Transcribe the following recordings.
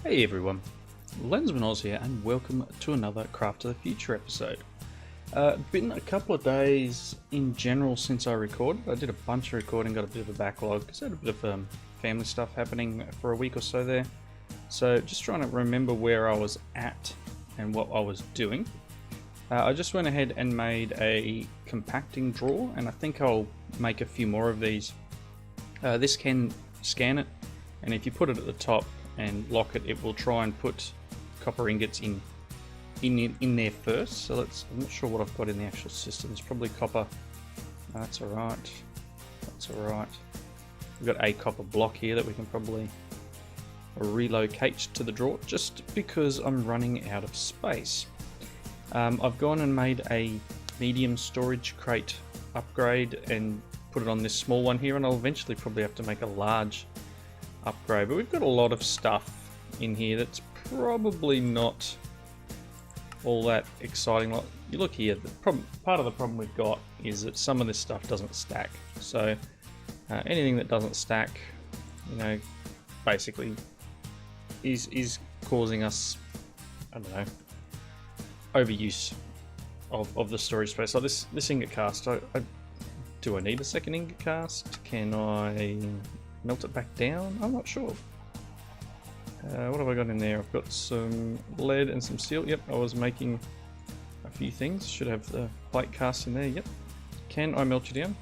Hey everyone, Lensman Oz here and welcome to another Craft of the Future episode. Been a couple of days in general since I recorded. I did a bunch of recording, got a bit of a backlog because I had a bit of family stuff happening for a week or so there. So just trying to remember where I was at and what I was doing. I just went ahead and made a compacting drawer, and I think I'll make a few more of these. This can scan it, and if you put it at the top and lock it, it will try and put copper ingots in there first. So I'm not sure what I've got in the actual system. It's probably copper. That's alright. That's alright. We've got a copper block here that we can probably relocate to the drawer just because I'm running out of space. I've gone and made a medium storage crate upgrade and put it on this small one here, and I'll eventually probably have to make a large upgrade, but we've got a lot of stuff in here that's probably not all that exciting. Like, you look here, part of the problem we've got is that some of this stuff doesn't stack. So anything that doesn't stack, you know, basically is causing us, I don't know, overuse of the storage space. Like this ingot cast, do I need a second ingot cast? Can I melt it back down? I'm not sure. What have I got in there? I've got some lead and some steel. Yep, I was making a few things. Should have the plate cast in there. Yep. Can I melt you down?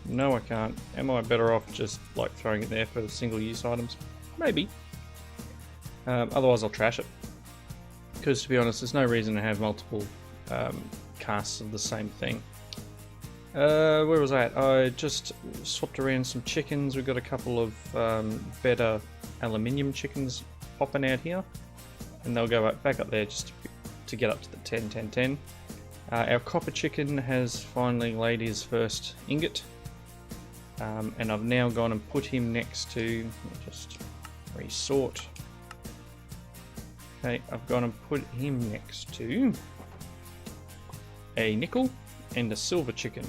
No, I can't. Am I better off just like throwing it there for single-use items? Maybe. Otherwise, I'll trash it. Because to be honest, there's no reason to have multiple casts of the same thing. Where was I at? I just swapped around some chickens. We've got a couple of better aluminium chickens popping out here, and they'll go back up there just to get up to the 10. Our copper chicken has finally laid his first ingot, and I've now gone and put him next to, just resort. Okay, I've gone and put him next to a nickel and a silver chicken,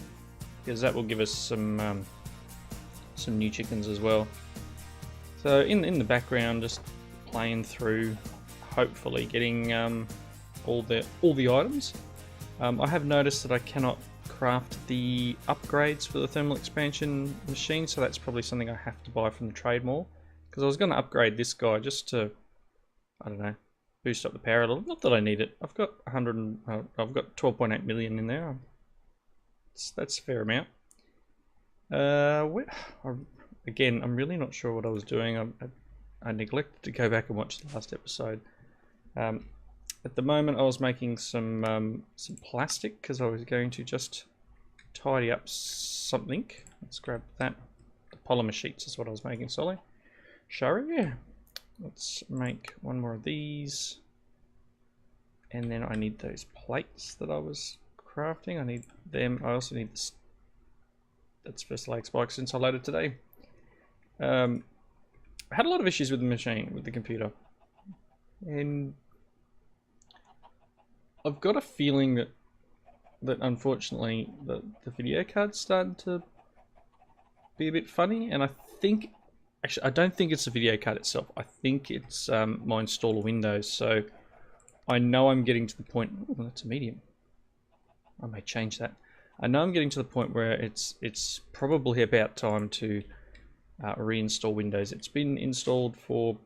because that will give us some new chickens as well. So in the background, just playing through, hopefully getting all the items. I have noticed that I cannot craft the upgrades for the thermal expansion machine, so that's probably something I have to buy from the trade mall. Because I was going to upgrade this guy just to, I don't know, boost up the power a little. Not that I need it. I've got 12.8 million in there. That's a fair amount. Again, I'm really not sure what I was doing. I neglected to go back and watch the last episode. At the moment, I was making some plastic because I was going to just tidy up something. Let's grab that. The polymer sheets is what I was making. Sorry. Yeah. Let's make one more of these, and then I need those plates that I was crafting. I need them. I also need this. That's first leg spike since I loaded today. I had a lot of issues with the machine, with the computer, and I've got a feeling that unfortunately the video card's starting to be a bit funny, and I think, actually, I don't think it's the video card itself. I think it's my installer Windows. So I know I'm getting to the point. Oh, that's a medium. I may change that. I know I'm getting to the point where it's probably about time to reinstall Windows. It's been installed for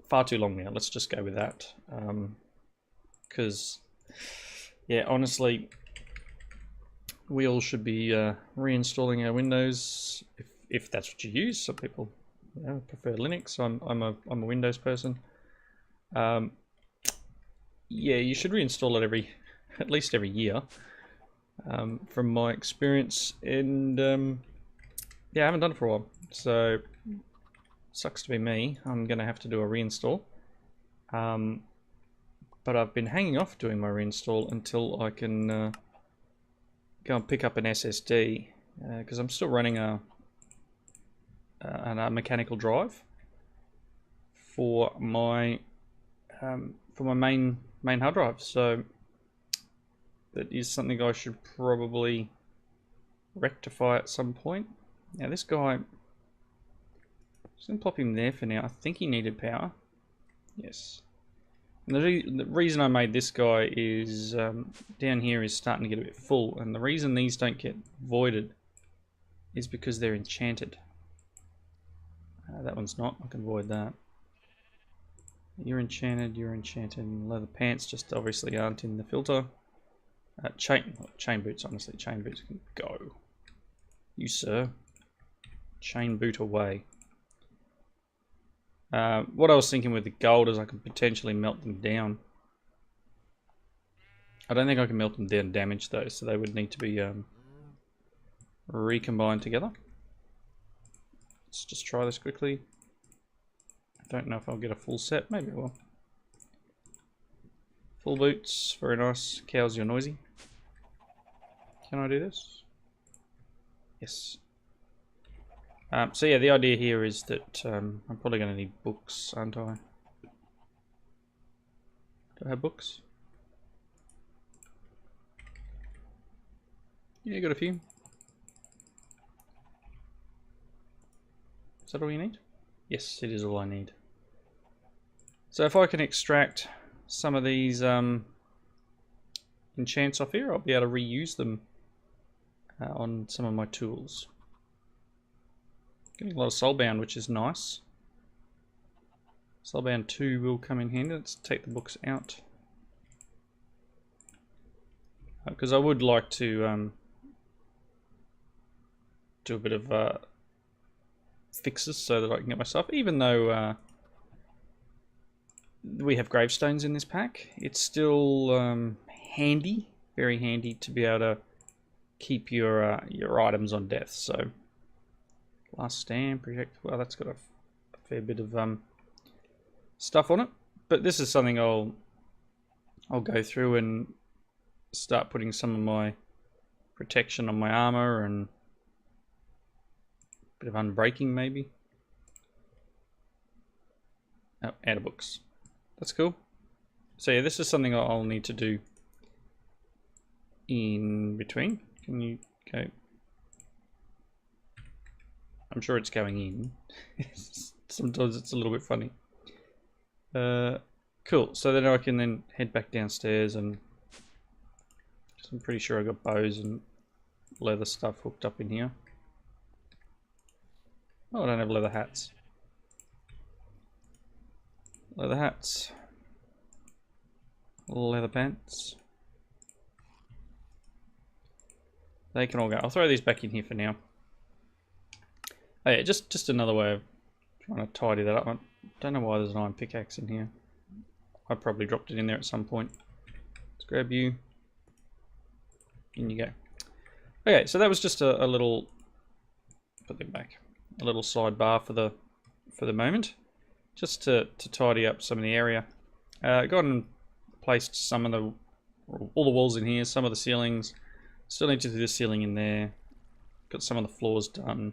far too long now. Let's just go with that. Because, yeah, honestly, we all should be reinstalling our Windows if that's what you use. Some people, you know, prefer Linux. I'm a Windows person. Yeah, you should reinstall it at least every year. From my experience, and yeah, I haven't done it for a while, so sucks to be me. I'm gonna have to do a reinstall, but I've been hanging off doing my reinstall until I can go and pick up an SSD, because I'm still running a mechanical drive for my main hard drive. So that is something I should probably rectify at some point. Now this guy, just gonna pop him there for now. I think he needed power. Yes. And the reason I made this guy is down here is starting to get a bit full, and the reason these don't get voided is because they're enchanted. That one's not. I can void that. You're enchanted. Leather pants just obviously aren't in the filter. Chain boots, honestly. Chain boots can go. You, sir. Chain boot away. What I was thinking with the gold is I could potentially melt them down. I don't think I can melt them down damage though, so they would need to be recombined together. Let's just try this quickly. I don't know if I'll get a full set, maybe I will. Full boots, very nice. Cows, you're noisy. Can I do this? Yes. So yeah, the idea here is that I'm probably going to need books, aren't I? Do I have books? Yeah, got a few. Is that all you need? Yes, it is all I need. So if I can extract some of these enchants off here, I'll be able to reuse them on some of my tools. Getting a lot of soulbound, which is nice. Soulbound 2 will come in handy. Let's take the books out. Because I would like to do a bit of fixes so that I can get my stuff. Even though we have gravestones in this pack, it's still handy, very handy to be able to keep your items on death. So last stand project. Well, that's got a fair bit of stuff on it, but this is something I'll go through and start putting some of my protection on my armor and a bit of unbreaking maybe. Oh, out of books. That's cool. So yeah, this is something I'll need to do in between. Can you go? I'm sure it's going in. Sometimes it's a little bit funny. Cool. So then I can then head back downstairs, and I'm pretty sure I got bows and leather stuff hooked up in here. Oh, I don't have leather hats. Leather hats. Leather pants. They can all go. I'll throw these back in here for now. Oh yeah, just another way of trying to tidy that up. I don't know why there's an iron pickaxe in here. I probably dropped it in there at some point. Let's grab you. In you go. Okay, so that was just a little, put them back, a little sidebar for the moment, just to tidy up some of the area. Got and placed some of all the walls in here, some of the ceilings. Still need to do the ceiling in there. Got some of the floors done.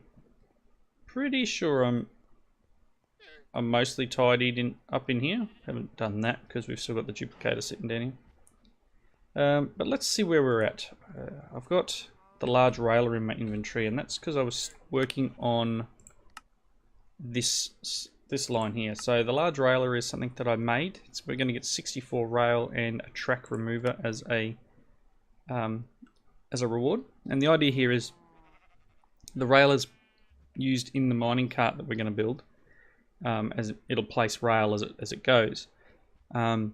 Pretty sure I'm mostly tidied up in here. Haven't done that because we've still got the duplicator sitting down here. But let's see where we're at. I've got the large railer in my inventory, and that's because I was working on this line here. So the large railer is something that I made. We're going to get 64 rail and a track remover as a reward. And the idea here is the railer's used in the mining cart that we're going to build, as it'll place rail as it goes. And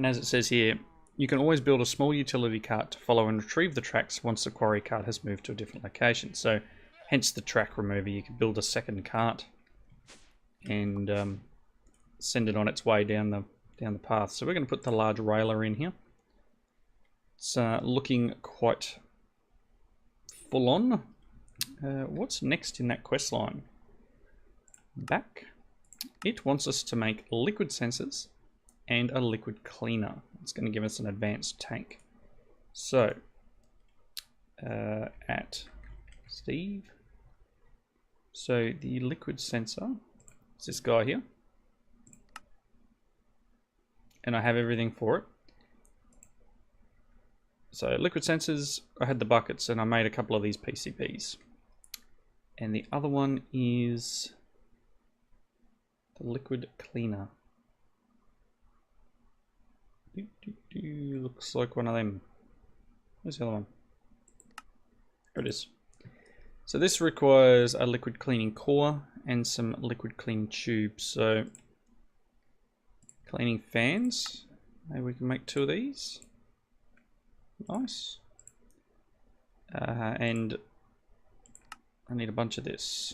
as it says here, you can always build a small utility cart to follow and retrieve the tracks once the quarry cart has moved to a different location. So hence the track remover. You can build a second cart and send it on its way down the path. So we're going to put the large railer in here. It's looking quite full on. What's next in that quest line? Back. It wants us to make liquid sensors and a liquid cleaner. It's going to give us an advanced tank. So, at Steve. So the liquid sensor is this guy here. And I have everything for it. So liquid sensors, I had the buckets and I made a couple of these PCBs. And the other one is the liquid cleaner. Looks like one of them. Where's the other one? There it is. So this requires a liquid cleaning core and some liquid cleaning tubes. So cleaning fans. Maybe we can make 2 of these. Nice. And I need a bunch of this.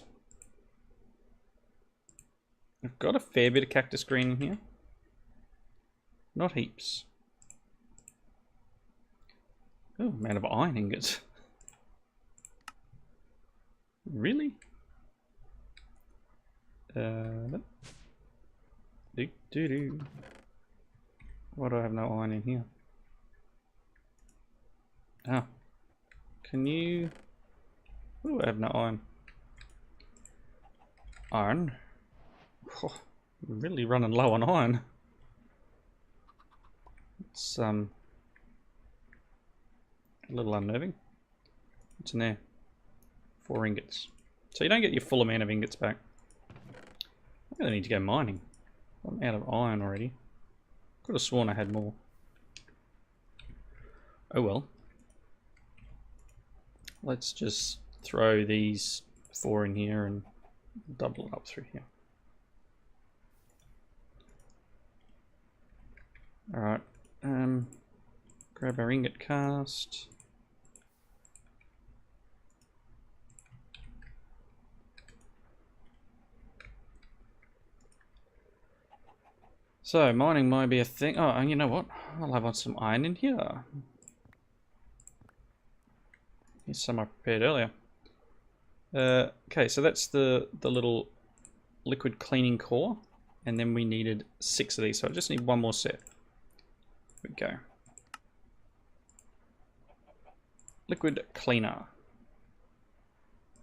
I've got a fair bit of cactus green in here. Not heaps. Oh, I'm out of iron ingots. Really? Why do I have no iron in here? Ah. Can you... Oh, I have no iron. Iron? Oh, I'm really running low on iron. It's a little unnerving. What's in there? 4 ingots. So you don't get your full amount of ingots back. I really need to go mining. I'm out of iron already. Could have sworn I had more. Oh well. Let's just throw these 4 in here and double it up through here. Alright. Grab our ingot cast. So, mining might be a thing. Oh, and you know what? I'll have some iron in here. Here's some I prepared earlier. Okay, so that's the little liquid cleaning core. And then we needed 6 of these, so I just need 1 more set. Here we go. Liquid cleaner.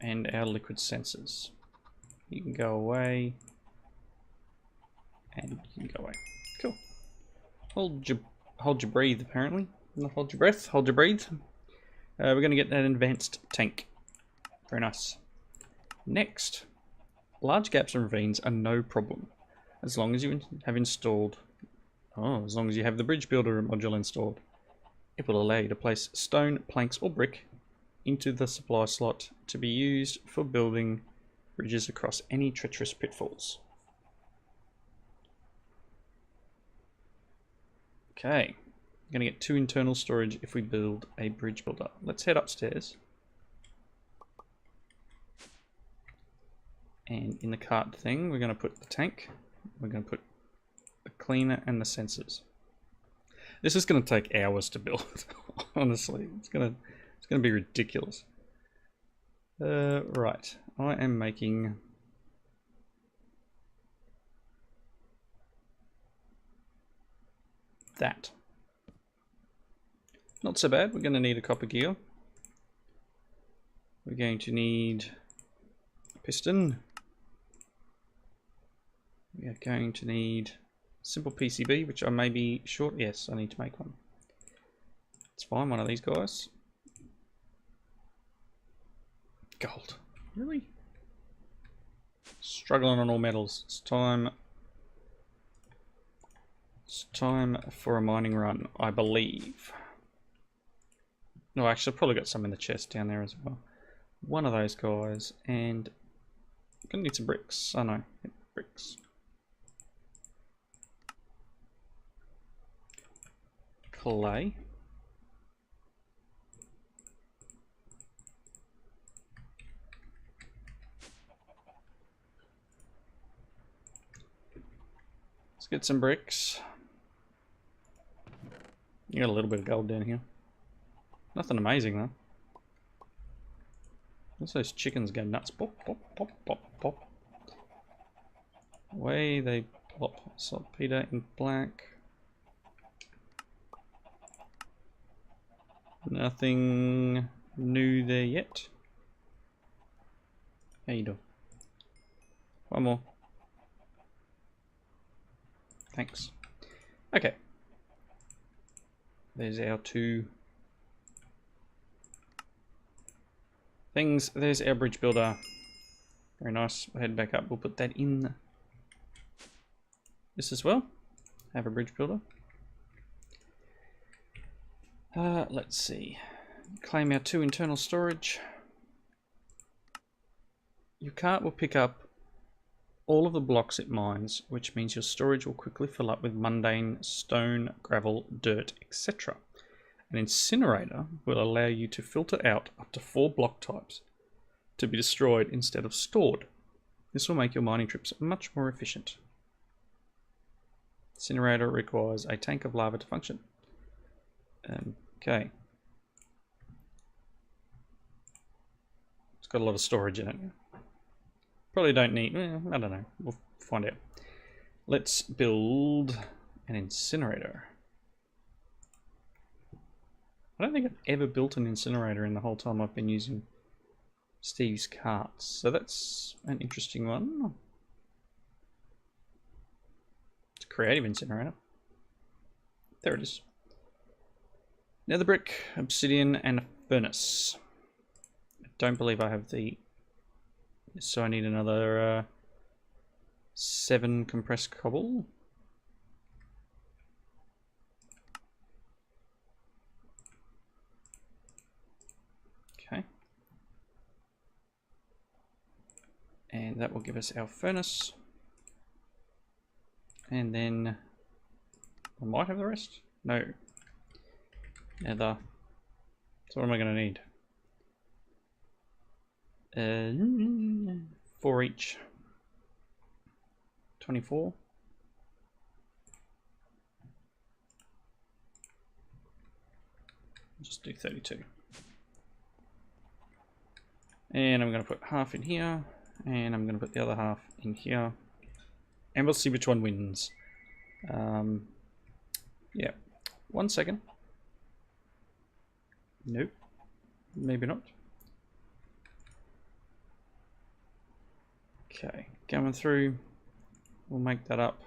And our liquid sensors. You can go away. And you can go away. Cool. Hold your breathe, apparently. Not hold your breath, hold your breathe. We're going to get that advanced tank. Very nice. Next. Large gaps and ravines are no problem. As long as you have installed... Oh, as long as you have the bridge builder module installed. It will allow you to place stone, planks or brick into the supply slot to be used for building bridges across any treacherous pitfalls. Okay, I'm going to get 2 internal storage if we build a bridge builder. Let's head upstairs. And in the cart thing, we're going to put the tank. We're going to put the cleaner and the sensors. This is going to take hours to build. Honestly, it's going to be ridiculous. Right, I am making that. Not so bad. We're going to need a copper gear. We're going to need a piston. We are going to need simple PCB, which I may be short. Yes, I need to make one. It's fine, one of these guys. Gold. Really? Struggling on all metals. It's time for a mining run, I believe. No, actually, I've probably got some in the chest down there as well. One of those guys, and I'm gonna need some bricks. Oh no, bricks. Clay. Let's get some bricks. You got a little bit of gold down here. Nothing amazing though. What's those chickens go nuts? Pop, pop, pop, pop, pop. Away they plop. Saltpeter in black. Nothing new there yet. How you doing? One more. Thanks. Okay. There's our 2 things. There's our bridge builder. Very nice. We'll head back up. We'll put that in this as well. Have a bridge builder. Let's see. Claim our 2 internal storage. Your cart will pick up all of the blocks it mines, which means your storage will quickly fill up with mundane stone, gravel, dirt, etc. An incinerator will allow you to filter out up to 4 block types to be destroyed instead of stored. This will make your mining trips much more efficient. Incinerator requires a tank of lava to function. Okay. It's got a lot of storage in it. Probably don't need, I don't know, we'll find out. Let's build an incinerator. I don't think I've ever built an incinerator in the whole time I've been using Steve's carts, so that's an interesting one. It's a creative incinerator. There it is. Nether brick, obsidian, and a furnace. I don't believe I have the... So I need another 7 compressed cobble. Okay. And that will give us our furnace. And then I might have the rest. No. Nether. So what am I going to need? 4 each. 24. Just do 32. And I'm going to put half in here, and I'm going to put the other half in here, and we'll see which one wins. Yeah. 1 second. Nope. Maybe not. Okay, going through, we'll make that up.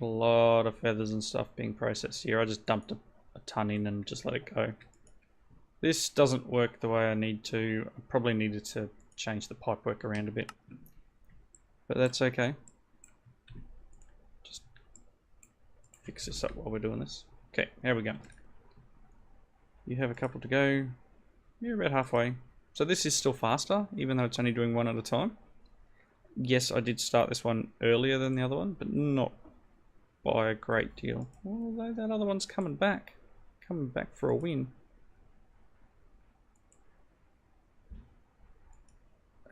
A lot of feathers and stuff being processed here. I just dumped a ton in and just let it go. This doesn't work the way I need to. I probably needed to change the pipework around a bit. But that's okay. Just fix this up while we're doing this. Okay, here we go. You have a couple to go. You're about halfway. So this is still faster, even though it's only doing 1 at a time. Yes, I did start this one earlier than the other one, but not by a great deal. Although that other one's coming back for a win.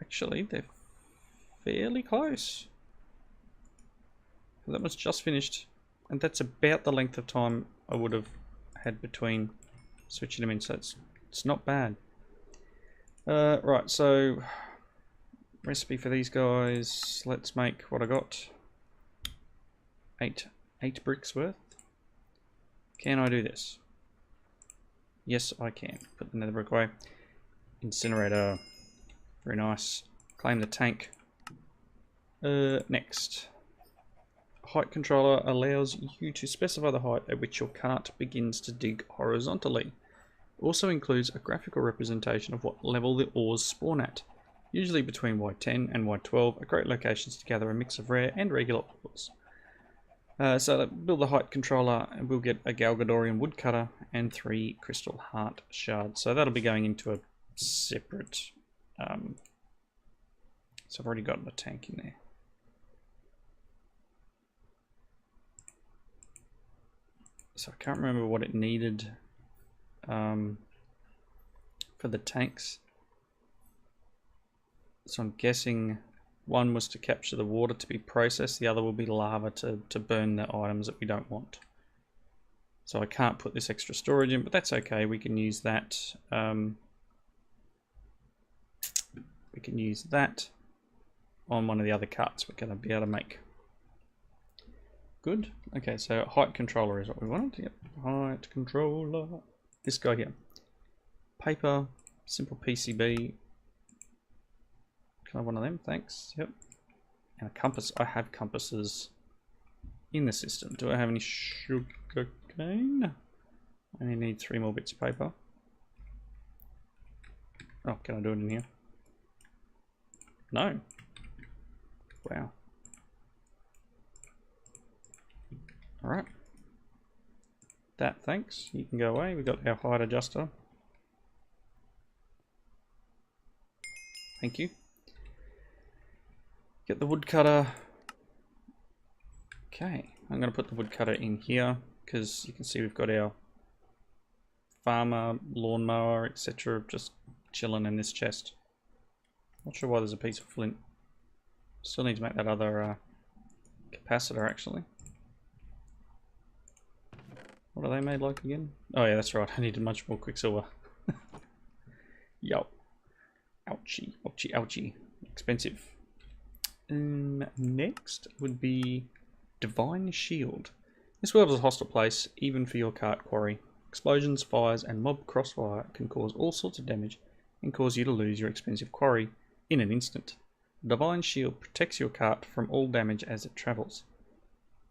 Actually, they're fairly close. That one's just finished, and that's about the length of time I would have had between switching them in, so it's not bad. Right, so recipe for these guys. Let's make what I got. 8 bricks worth. Can I do this? Yes, I can. Put the nether brick away. Incinerator. Very nice. Claim the tank. Next. Height controller allows you to specify the height at which your cart begins to dig horizontally. Also includes a graphical representation of what level the ores spawn at. Usually between Y10 and Y12 are great locations to gather a mix of rare and regular ores. So build the height controller, and we'll get a Galgadorian woodcutter and 3 crystal heart shards. So that'll be going into a separate... so I've already got the tank in there. So I can't remember what it needed for the tanks. So I'm guessing one was to capture the water to be processed, the other will be lava to burn the items that we don't want. So I can't put this extra storage in, but that's okay. We can use that. We can use that on one of the other carts we're going to be able to make. Good. Okay, so height controller is what we wanted. Yep, height controller. This guy here. Paper, simple PCB. Can I have one of them? Thanks. Yep. And a compass. I have compasses in the system. Do I have any sugar cane? I only need 3 more bits of paper. Oh, can I do it in here? No. Wow. Alright. that, thanks. You can go away. We've got our height adjuster. Thank you. Get the woodcutter. Okay, I'm going to put the woodcutter in here because you can see we've got our farmer, lawnmower, etc. just chilling in this chest. Not sure why there's a piece of flint. Still need to make that other capacitor actually. What are they made like again? Oh yeah, that's right. I needed much more quicksilver. Yo. Ouchie, ouchie, ouchie. Expensive. Next would be Divine Shield. This world is a hostile place, even for your cart quarry. Explosions, fires, and mob crossfire can cause all sorts of damage and cause you to lose your expensive quarry in an instant. Divine Shield protects your cart from all damage as it travels.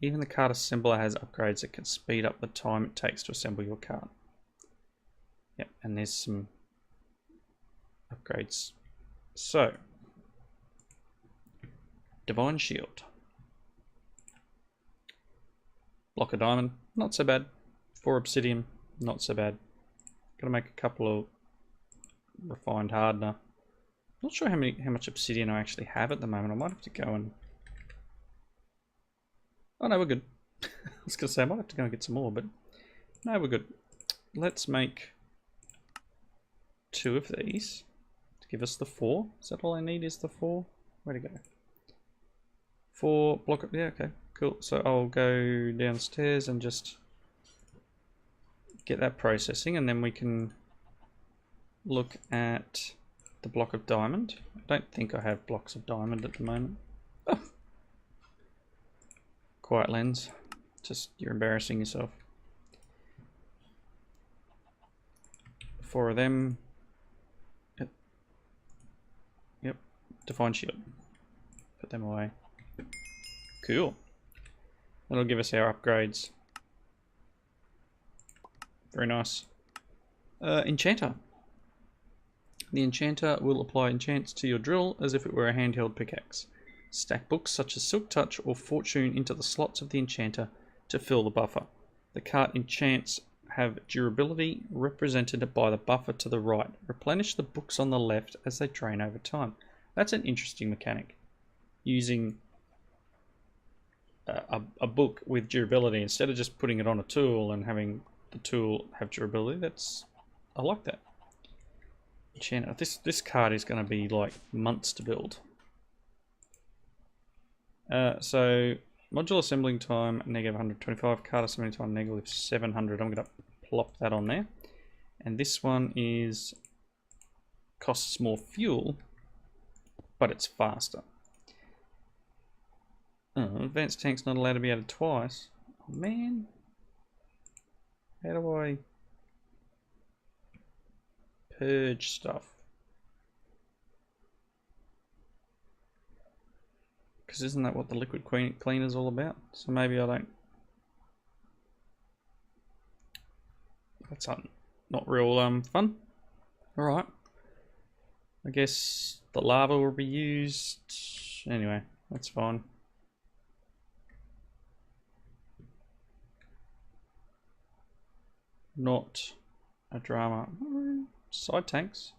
Even the cart assembler has upgrades that can speed up the time it takes to assemble your cart. Yep, and there's some upgrades. So, Divine Shield. Block of diamond, not so bad. 4 obsidian, not so bad. Gotta make a couple of refined hardener. Not sure how much obsidian I actually have at the moment. I might have to go and... Oh no, we're good. I was gonna say I might have to go and get some more, but no, we're good. Let's make 2 of these to give us the 4. Is that all I need is the 4? Where'd it go? 4 block of... Yeah, okay, cool. So I'll go downstairs and just get that processing, and then we can look at the block of diamond. I don't think I have blocks of diamond at the moment. Oh. Quiet lens. Just, you're embarrassing yourself. 4 of them. Yep. Yep. Divine Shield. Put them away. Cool. That'll give us our upgrades. Very nice. Enchanter. The enchanter will apply enchants to your drill as if it were a handheld pickaxe. Stack books such as Silk Touch or Fortune into the slots of the enchanter to fill the buffer. The cart enchants have durability represented by the buffer to the right. Replenish the books on the left as they drain over time. That's an interesting mechanic. Using a book with durability instead of just putting it on a tool and having the tool have durability. I like that. Enchanter. This card is going to be like months to build. So module assembling time negative 125, card assembling time negative 700. I'm going to plop that on there. And this one is costs more fuel, but it's faster. Oh, advanced tank's not allowed to be added twice. Oh, man. How do I purge stuff? Because isn't that what the liquid cleaner is all about? So maybe I don't... That's not real fun. Alright. I guess the lava will be used. Anyway, that's fine. Not a drama. Side tanks.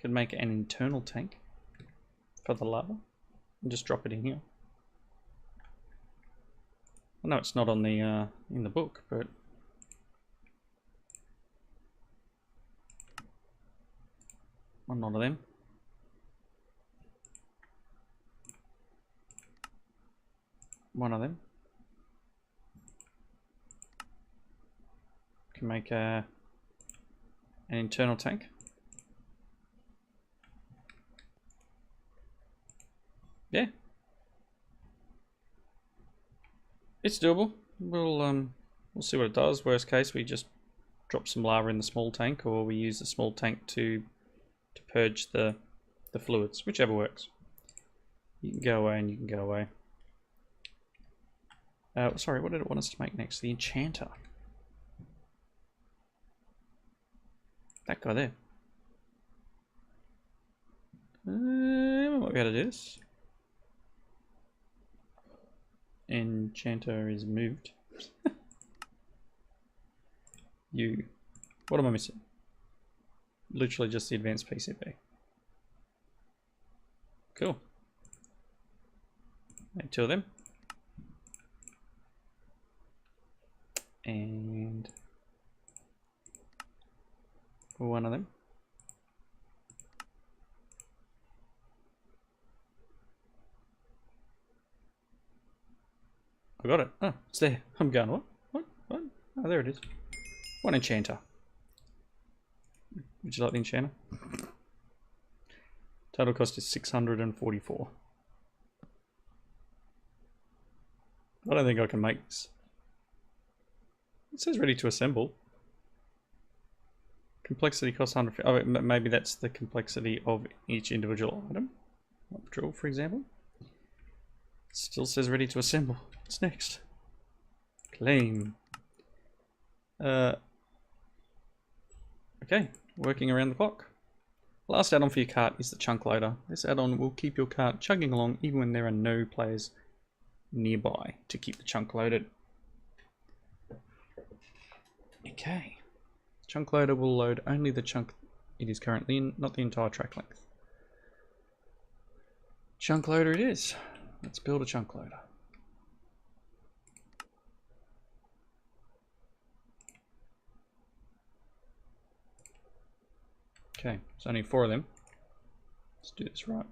Could make an internal tank for the lava and just drop it in here. I know it's not on the in the book, but one of them. One of them can make an internal tank. Yeah, it's doable. We'll see what it does. Worst case, we just drop some lava in the small tank, or we use the small tank to purge the fluids, whichever works. You can go away and you can go away. Sorry, what did it want us to make next? The enchanter. That guy there. Might be able to do this. Enchanter is moved. What am I missing? Literally just the advanced PCB. Cool. Make 2 of them. And 1 of them. I got it. Oh, it's there. I'm going, what? What? Oh, there it is. 1 enchanter. Would you like the enchanter? Total cost is 644. I don't think I can make this. It says ready to assemble. Complexity costs 100. Oh, maybe that's the complexity of each individual item. Like drill, for example. It still says ready to assemble. What's next? Claim. Okay, working around the clock. Last add-on for your cart is the chunk loader. This add-on will keep your cart chugging along even when there are no players nearby to keep the chunk loaded. Okay. Chunk loader will load only the chunk it is currently in, not the entire track length. Chunk loader it is. Let's build a chunk loader. Okay, there's only 4 of them. Let's do this right.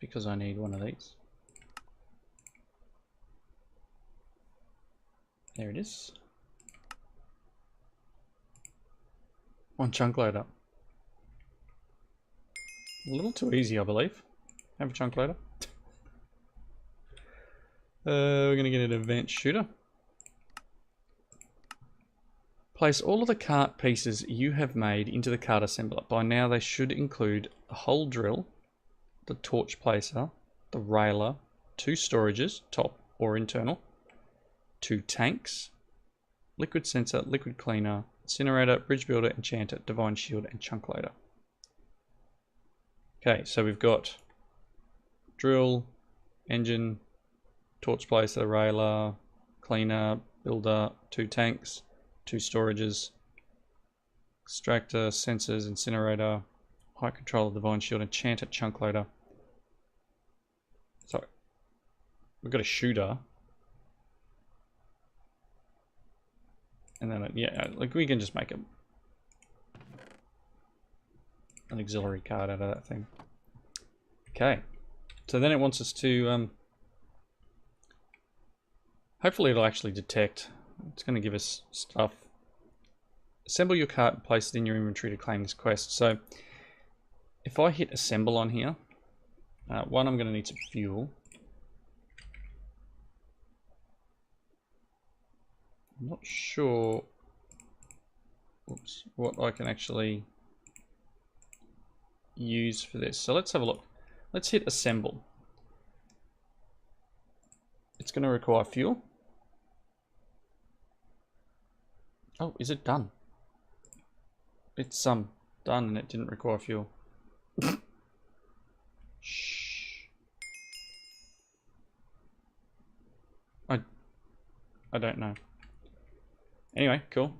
Because I need 1 of these. There it is. 1 chunk loader. A little too easy, I believe. Have a chunk loader. We're going to get an advanced shooter. Place all of the cart pieces you have made into the cart assembler. By now they should include a hole drill, the torch placer, the railer, 2 storages, top or internal, 2 tanks, liquid sensor, liquid cleaner, incinerator, bridge builder, enchanter, divine shield, and chunk loader. Okay, so we've got drill, engine, torch placer, railer, cleaner, builder, 2 tanks, 2 storages, extractor, sensors, incinerator, height controller, divine shield, enchanter, chunk loader. So we've got a shooter. And then, yeah, like we can just make an auxiliary card out of that thing. Okay, so then it wants us to, hopefully it'll actually detect. It's going to give us stuff. Assemble your cart and place it in your inventory to claim this quest. So if I hit assemble on here, one, I'm going to need some fuel. I'm not sure what I can actually use for this. So let's have a look. Let's hit assemble. It's going to require fuel. Oh, is it done? It's done and it didn't require fuel. Shh. I don't know. Anyway, cool.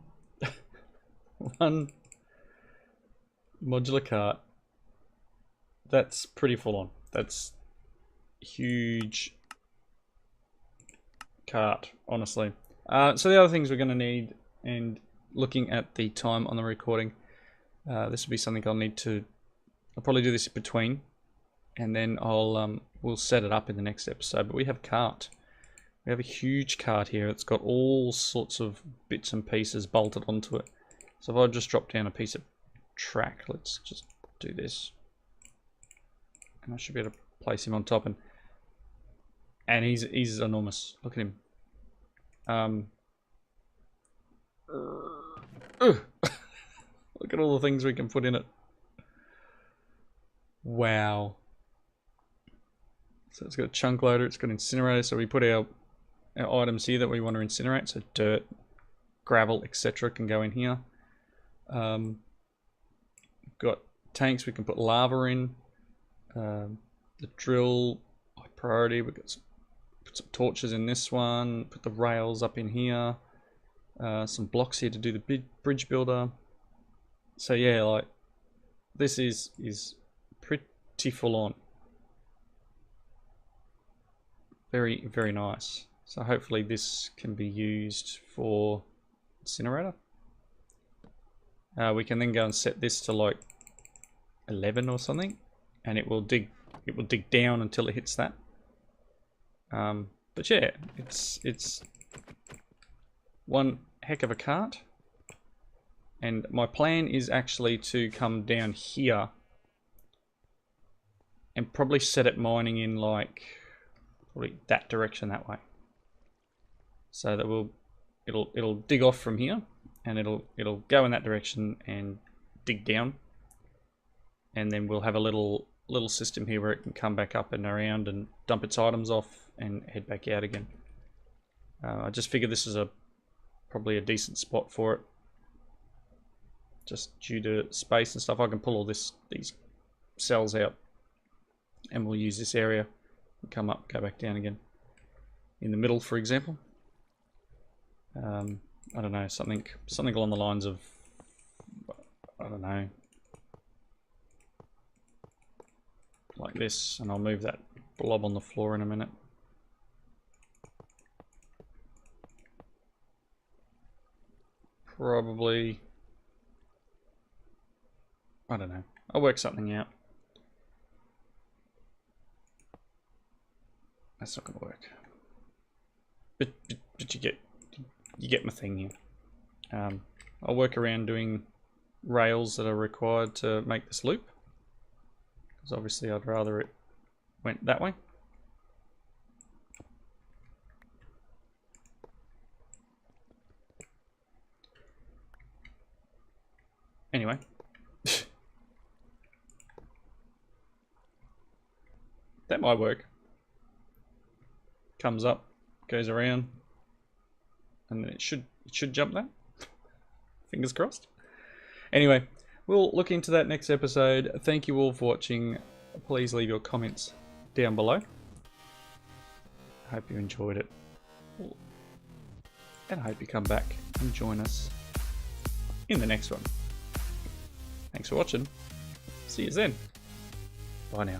1 modular cart. That's pretty full on. That's huge cart, honestly. So the other things we're going to need, and looking at the time on the recording, this will be something I'll probably do this in between, and then we'll set it up in the next episode. But we have a cart. We have a huge cart here. It's got all sorts of bits and pieces bolted onto it. So if I just drop down a piece of track, let's just do this. And I should be able to place him on top, and he's enormous. Look at him. Look at all the things we can put in it. Wow. So it's got a chunk loader, it's got an incinerator, so we put our items here that we want to incinerate. So dirt, gravel, etc. can go in here. Got tanks we can put lava in. The drill, high priority. We've got put some torches in this one. Put the rails up in here. Some blocks here to do the bridge builder. So yeah, like this is pretty full on. Very, very nice. So hopefully this can be used for incinerator. We can then go and set this to like 11 or something, and it will dig down until it hits that. But yeah, it's one heck of a cart. And my plan is actually to come down here and probably set it mining in like probably that direction that way. So that it'll dig off from here and it'll go in that direction and dig down. And then we'll have a little system here where it can come back up and around and dump its items off and head back out again. I just figured this is probably a decent spot for it. Just due to space and stuff, I can pull all these cells out, and we'll use this area and come up, go back down again. In the middle, for example. I don't know, something along the lines of, I don't know, like this, and I'll move that blob on the floor in a minute. Probably, I don't know. I'll work something out. That's not going to work. But you get my thing here. I'll work around doing rails that are required to make this loop, because obviously I'd rather it went that way. Anyway. That might work. Comes up, goes around, and then it should jump that. Fingers crossed. Anyway, we'll look into that next episode. Thank you all for watching. Please leave your comments down below. I hope you enjoyed it. And I hope you come back and join us in the next one. Thanks for watching. See you then. Bye now.